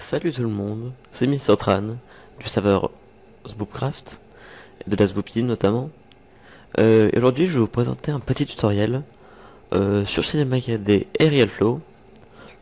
Salut tout le monde, c'est Mr. Tran, du serveur Swoopcraft, et de la Swoop Team notamment. Et aujourd'hui je vais vous présenter un petit tutoriel sur Cinema 4D et Real Flow.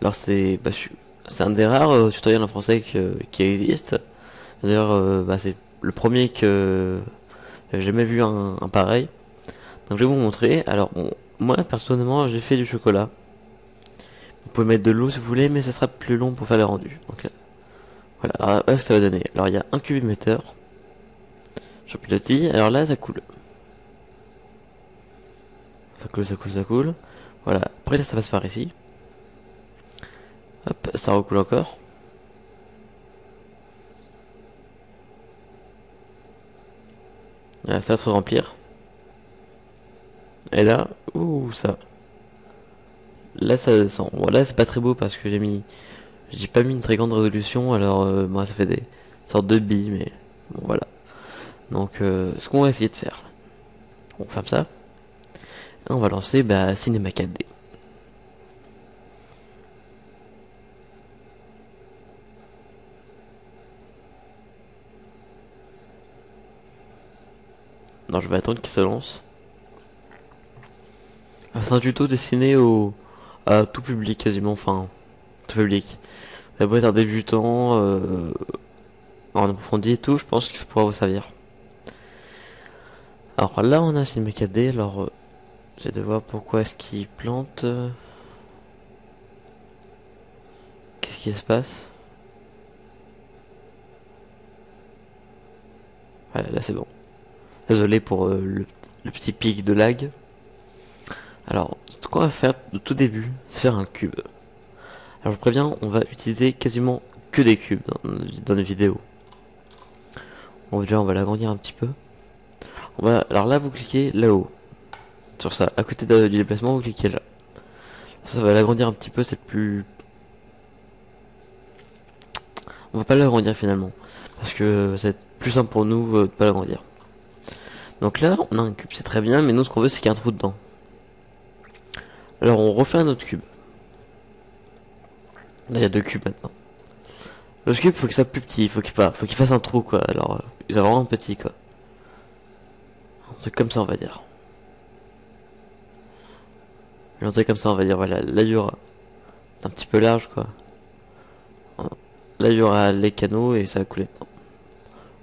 Alors c'est un des rares tutoriels en français qui existe. D'ailleurs c'est le premier que j'ai jamais vu un pareil. Donc je vais vous montrer. Alors bon, moi personnellement j'ai fait du chocolat. Vous pouvez mettre de l'eau si vous voulez, mais ce sera plus long pour faire les rendus. Donc voilà, alors, voilà ce que ça va donner. Alors il y a un cube émetteur sur pilotis, alors là ça coule. Ça coule, ça coule, ça coule. Voilà, après là ça passe par ici. Hop, ça recoule encore. Là, ça va se remplir. Et là, ouh, ça. Là ça descend. Bon, là c'est pas très beau parce que j'ai pas mis une très grande résolution, alors moi ça fait des sortes de billes, mais bon voilà. Donc ce qu'on va essayer de faire, on ferme ça. Et on va lancer Cinema 4D. Non, je vais attendre qu'il se lance. C'est un tuto destiné à tout public quasiment, enfin tout public. Ça peut être un débutant, en approfondi et tout, je pense que ça pourra vous servir. Alors là on a Cinema 4D, alors j'ai de voir pourquoi est-ce qu'il plante. Qu'est-ce qui se passe? Voilà, là c'est bon. Désolé pour le petit pic de lag. Alors, ce qu'on va faire au tout début, c'est faire un cube. Alors je vous préviens, on va utiliser quasiment que des cubes dans nos vidéos. On va l'agrandir un petit peu. Alors là, vous cliquez là-haut. Sur ça, à côté du déplacement, vous cliquez là. Ça va l'agrandir un petit peu, c'est plus... On va pas l'agrandir finalement. Parce que c'est plus simple pour nous de pas l'agrandir. Donc là, on a un cube, c'est très bien, mais nous ce qu'on veut c'est qu'il y ait un trou dedans. Alors on refait un autre cube. Là il y a deux cubes maintenant. Le cube faut qu'il soit plus petit, faut qu'il fasse un trou quoi. Alors il est vraiment petit quoi. Un truc comme ça on va dire. Un truc comme ça on va dire, voilà, là il y aura un petit peu large quoi. Là il y aura les canaux et ça va couler dedans.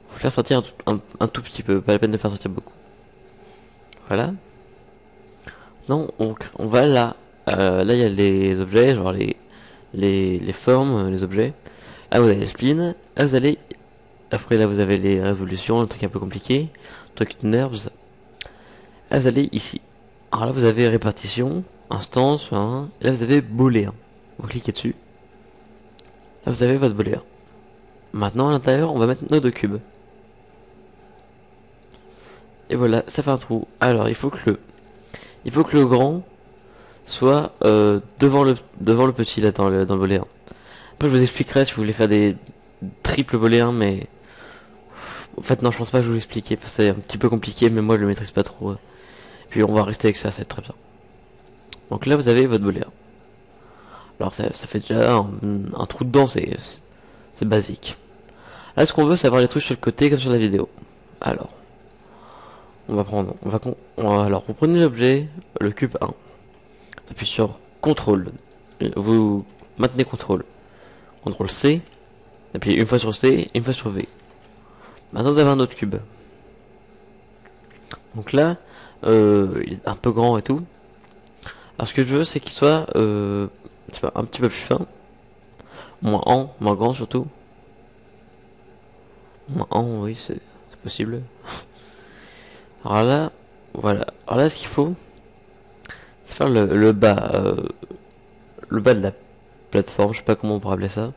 Faut faire sortir un tout petit peu, pas la peine de faire sortir beaucoup. Voilà. Non, on va là. Là il y a les objets, genre les formes, les objets. Là vous avez les splines. Là vous allez. Après là vous avez les résolutions, le truc un peu compliqué. Le truc nerves. Là vous allez ici. Alors là vous avez répartition, instance, hein. Là vous avez booléen. Vous cliquez dessus. Là vous avez votre booléen. Maintenant à l'intérieur on va mettre nos deux cubes. Et voilà, ça fait un trou. Alors il faut que le grand soit devant le petit là dans le booléen. Après je vous expliquerai si vous voulez faire des triples booléens, mais en fait non je pense pas que je vous l'expliquer parce que c'est un petit peu compliqué, mais moi je le maîtrise pas trop. Puis on va rester avec ça, c'est très bien. Donc là vous avez votre booléen. Alors ça fait déjà un trou dedans, c'est basique. Là ce qu'on veut c'est avoir les trucs sur le côté comme sur la vidéo. Alors alors vous prenez l'objet, le cube 1. Appuyez sur CTRL. Vous maintenez CTRL. CTRL C. Appuyez une fois sur C, une fois sur V. Maintenant vous avez un autre cube. Donc là, il est un peu grand et tout. Alors ce que je veux c'est qu'il soit un petit peu plus fin. Moins grand surtout. Moins en, oui, c'est possible. Alors là, voilà. Alors là, ce qu'il faut, c'est faire le bas de la plateforme. Je sais pas comment on pourrait appeler ça.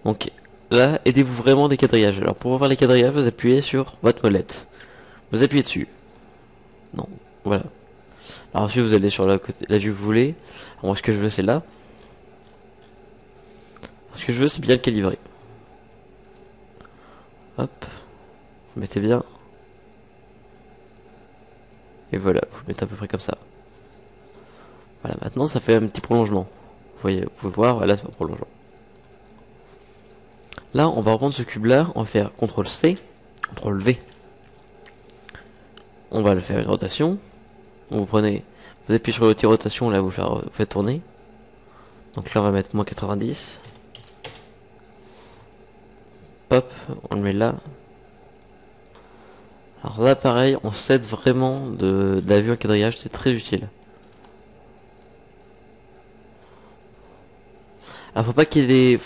Donc là, aidez-vous vraiment des quadrillages. Alors pour voir les quadrillages, vous appuyez sur votre molette. Vous appuyez dessus. Non, voilà. Alors ensuite, vous allez sur la vue que vous voulez. Alors, moi, ce que je veux, c'est là. Ce que je veux, c'est bien le calibrer. Hop, vous mettez bien. Et voilà, vous le mettez à peu près comme ça. Voilà, maintenant ça fait un petit prolongement. Vous pouvez voir, voilà, c'est un prolongement. Là, on va reprendre ce cube-là, on va faire CTRL-C, CTRL-V. On va le faire une rotation. Donc vous prenez, vous appuyez sur le outil rotation, là vous faites tourner. Donc là on va mettre moins 90. Hop, on le met là. Alors là pareil, on s'aide vraiment de la vue en quadrillage, c'est très utile. Alors faut pas qu'il y ait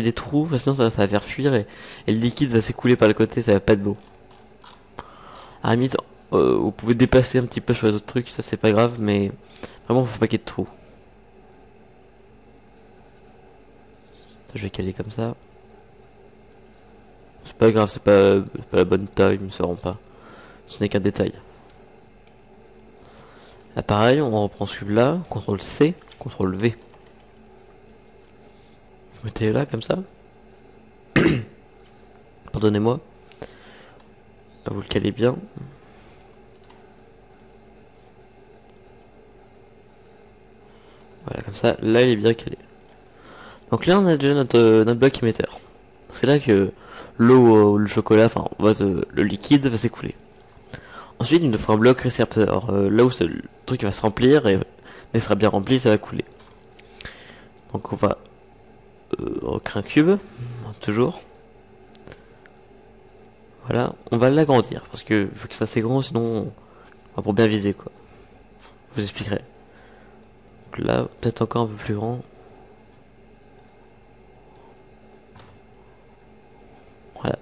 des trous, sinon ça va faire fuir et le liquide va s'écouler par le côté, ça va pas être beau. À la limite, vous pouvez dépasser un petit peu sur les autres trucs, ça c'est pas grave, mais vraiment faut pas qu'il y ait de trous. Je vais caler comme ça. C'est pas grave, c'est pas la bonne taille, mais ça rend pas. Ce n'est qu'un détail. Là pareil, on reprend ce cube là, CTRL-C, CTRL-V. Vous mettez là comme ça. Pardonnez-moi. Là, vous le calez bien. Voilà, comme ça, là il est bien calé. Donc là on a déjà notre bloc émetteur. C'est là que l'eau ou le chocolat, enfin le liquide va s'écouler. Ensuite il nous faut un bloc récepteur. Là où le truc va se remplir et dès qu'il sera bien rempli ça va couler. Donc on va recréer un cube, toujours. Voilà, on va l'agrandir parce que faut que ça assez grand sinon pour bien viser quoi. Je vous expliquerai. Donc là peut-être encore un peu plus grand. Voilà.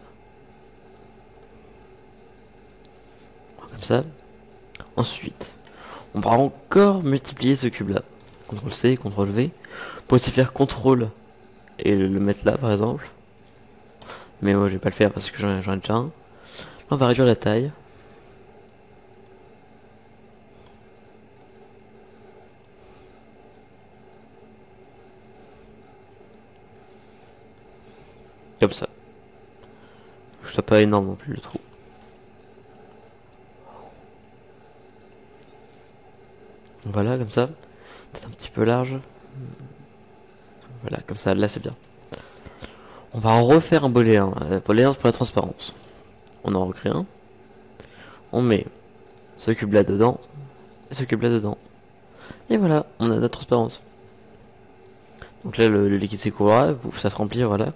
Comme ça. Ensuite, on va encore multiplier ce cube là. CTRL-C, CTRL-V. Pour aussi faire CTRL et le mettre là par exemple. Mais moi je vais pas le faire parce que j'en ai déjà un. Là on va réduire la taille. Comme ça. Que ce soit pas énorme non plus le trou. Voilà comme ça. Peut-être un petit peu large. Voilà comme ça, là c'est bien. On va en refaire un booléen. Booléen c'est pour la transparence. On en recrée un. On met ce cube là dedans. Et ce cube là dedans. Et voilà, on a notre transparence. Donc là le liquide s'écoulera, ça se remplit, voilà.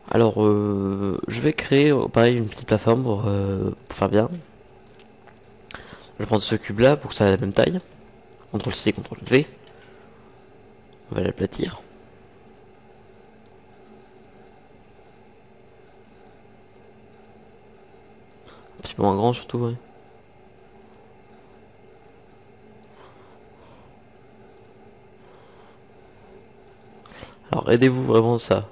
Alors je vais créer pareil une petite plateforme pour faire bien. Je vais prendre ce cube là pour que ça ait la même taille. CTRL-C, CTRL-V. On va l'aplatir. Un petit peu moins grand surtout, ouais. Alors aidez-vous vraiment ça.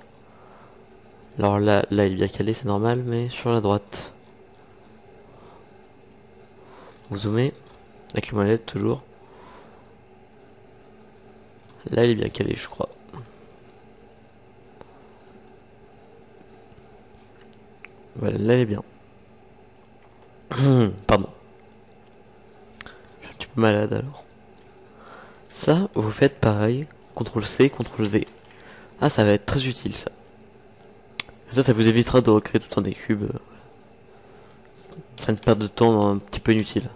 Alors là il est bien calé, c'est normal, mais sur la droite. Vous zoomez avec le molette toujours. Là il est bien calé, je crois. Voilà, là il est bien. Pardon. Je suis un petit peu malade alors. Ça, vous faites pareil. CTRL-C, CTRL-V. Ah, ça va être très utile ça. Ça vous évitera de recréer tout le temps des cubes. Ça sera une perte de temps un petit peu inutile.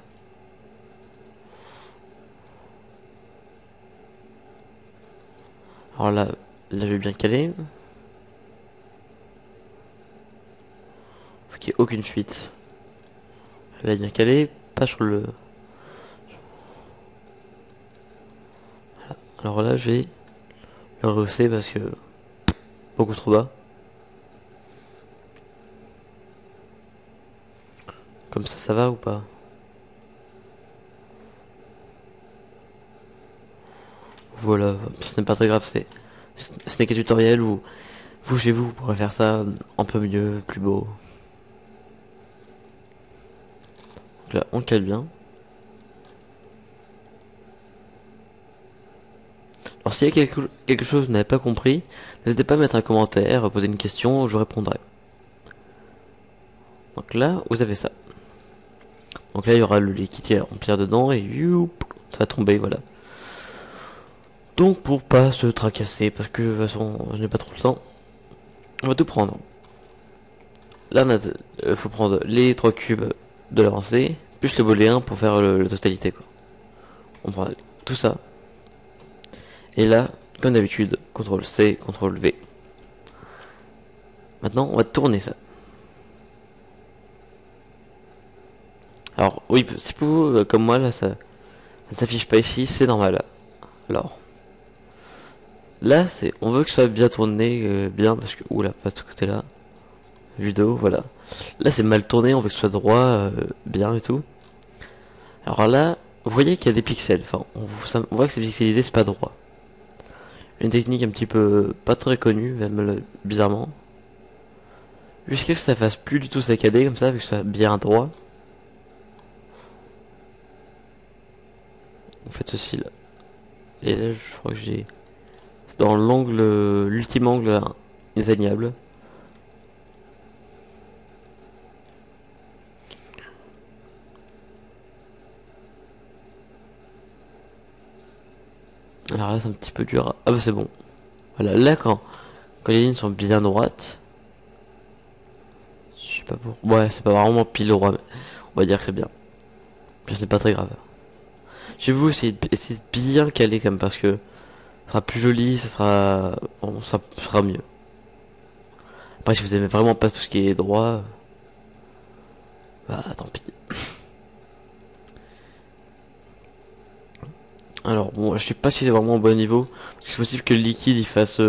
Alors là je vais bien caler. Faut qu'il n'y ait aucune fuite. Là il est bien calé, pas sur le... Voilà. Alors là je vais le rehausser parce que beaucoup trop bas. Comme ça va ou pas? Voilà, ce n'est pas très grave, ce n'est qu'un tutoriel où vous chez vous pourrez faire ça un peu mieux, plus beau. Donc là on cale bien. Alors s'il y a quelque chose que vous n'avez pas compris, n'hésitez pas à mettre un commentaire, à poser une question, je répondrai. Donc là vous avez ça. Donc là il y aura le liquide qui va remplir dedans et youp, ça va tomber, voilà. Donc pour pas se tracasser, parce que de toute façon je n'ai pas trop le temps, On va tout prendre. Là, faut prendre les 3 cubes de l'avancée, plus le booléen pour faire la totalité, quoi. On prend tout ça. Et là, comme d'habitude, CTRL C, CTRL V. Maintenant, on va tourner ça. Alors, oui, si pour vous, comme moi, là, ça ne s'affiche pas ici, c'est normal. Alors, là, on veut que ça soit bien tourné, bien, parce que, oula, pas de ce côté-là. Vidéo, voilà. Là, c'est mal tourné, on veut que ce soit droit, bien et tout. Alors là, vous voyez qu'il y a des pixels. Enfin, on voit que c'est pixelisé, c'est pas droit. Une technique un petit peu pas très connue, même bizarrement. Jusqu'à ce que ça fasse plus du tout saccadé comme ça, vu que ça bien droit. Vous faites ceci là. Et là, je crois que j'ai. C'est dans l'angle, l'ultime angle inatteignable. Alors là, c'est un petit peu dur. Ah bah c'est bon. Voilà, là quand les lignes sont bien droites. Je sais pas pour. Ouais, c'est pas vraiment pile droit, mais on va dire que c'est bien. Puis c'est pas très grave. Je vais vous essayer de bien caler quand même parce que ça sera plus joli, ça sera. Bon, ça sera mieux. Après, si vous aimez vraiment pas tout ce qui est droit, bah tant pis. Alors, bon, je sais pas si c'est vraiment au bon niveau. C'est possible que le liquide il fasse.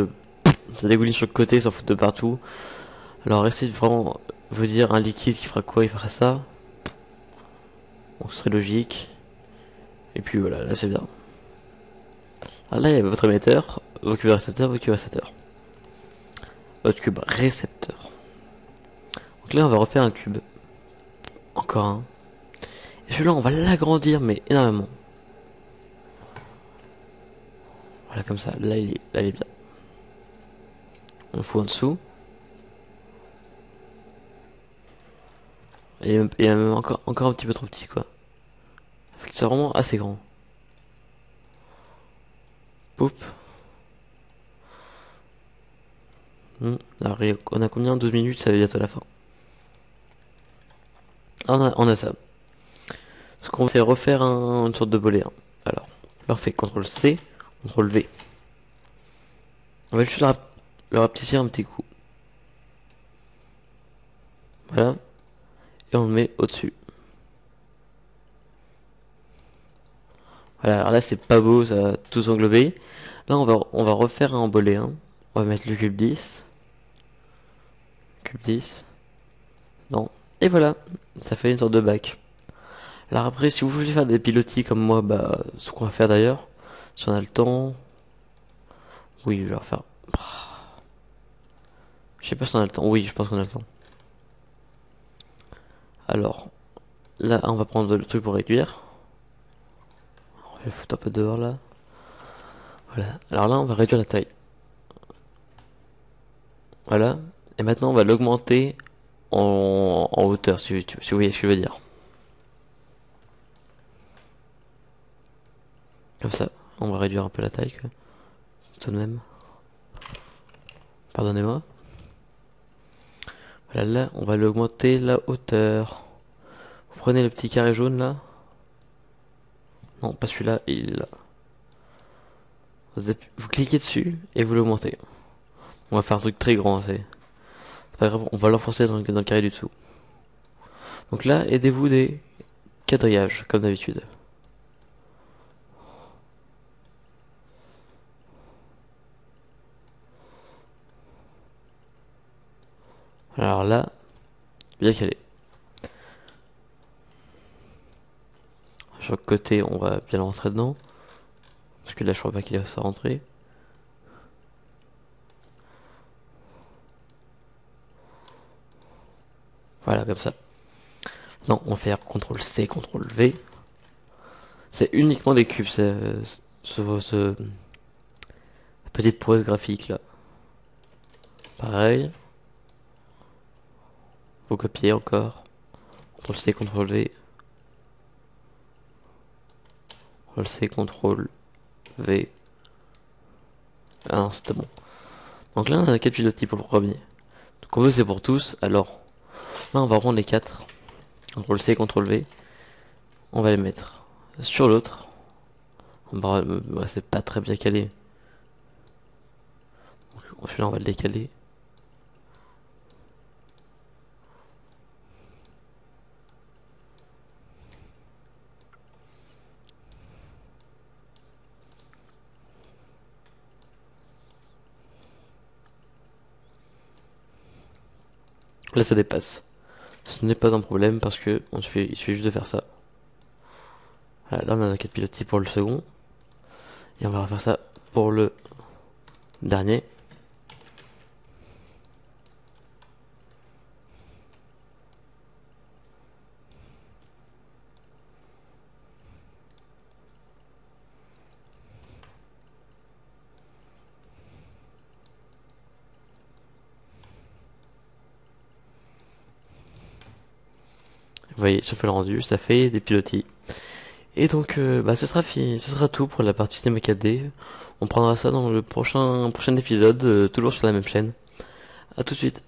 Ça dégouline sur le côté, s'en fout de partout. Alors, essayez de vraiment vous dire un liquide qui fera quoi, il fera ça. Bon, ce serait logique. Et puis voilà, là c'est bien. Alors là, il y a votre émetteur, votre cube récepteur, votre cube récepteur. Votre cube récepteur. Donc là, on va refaire un cube. Encore un. Et celui-là, on va l'agrandir, mais énormément. Voilà, comme ça. Là, là, il est bien. On le fout en dessous. Il est même encore un petit peu trop petit, quoi. Fait que c'est vraiment assez grand. Poup. Alors, on a combien? 12 minutes, ça va bientôt la fin. Ah, on a ça. Ce qu'on va c'est refaire une sorte de booléen. Alors, là on fait CTRL C, CTRL V. On va juste le rapetisser un petit coup. Voilà. Et on le met au-dessus. Voilà, alors là c'est pas beau, ça va tout englober. Là on va refaire un booléen. On va mettre le cube 10. Cube 10. Non. Et voilà, ça fait une sorte de bac. Alors après, si vous voulez faire des pilotis comme moi, bah, ce qu'on va faire d'ailleurs, si on a le temps. Oui, je vais refaire. Je sais pas si on a le temps. Oui, je pense qu'on a le temps. Alors, là, on va prendre le truc pour réduire. Je vais foutre un peu dehors là. Voilà. Alors là, on va réduire la taille. Voilà. Et maintenant, on va l'augmenter en hauteur, si vous voyez ce que je veux dire. Comme ça, on va réduire un peu la taille, quoi. Tout de même. Pardonnez-moi. Voilà, là, on va l'augmenter la hauteur. Vous prenez le petit carré jaune là. Non, pas celui-là, il est là. Vous cliquez dessus et vous l'augmentez. On va faire un truc très grand, c'est pas grave, on va l'enfoncer dans le carré du dessous. Donc là, aidez-vous des quadrillages, comme d'habitude. Alors là, bien calé. Sur le côté, on va bien le rentrer dedans. Parce que là, je crois pas qu'il va se rentrer. Voilà, comme ça. Non, on fait CTRL C, CTRL V. C'est uniquement des cubes, ce petite prouesse graphique là. Pareil. Vous copiez encore. CTRL C, CTRL V. CTRL C, CTRL V. Ah non, c'était bon. Donc là, on a 4 pilotis pour le premier. qu'on veut c'est pour tous. Alors là on va prendre les 4. CTRL C, CTRL V. On va les mettre sur l'autre. C'est pas très bien calé. Donc, celui-là on va le décaler. Là ça dépasse. Ce n'est pas un problème parce que il suffit juste de faire ça. Voilà, là on a un 4 pilotis pour le second. Et on va refaire ça pour le dernier. Vous voyez, si on fait le rendu, ça fait des pilotis. Et donc, ce sera fini, ce sera tout pour la partie cinéma 4D. On prendra ça dans le prochain épisode, toujours sur la même chaîne. À tout de suite.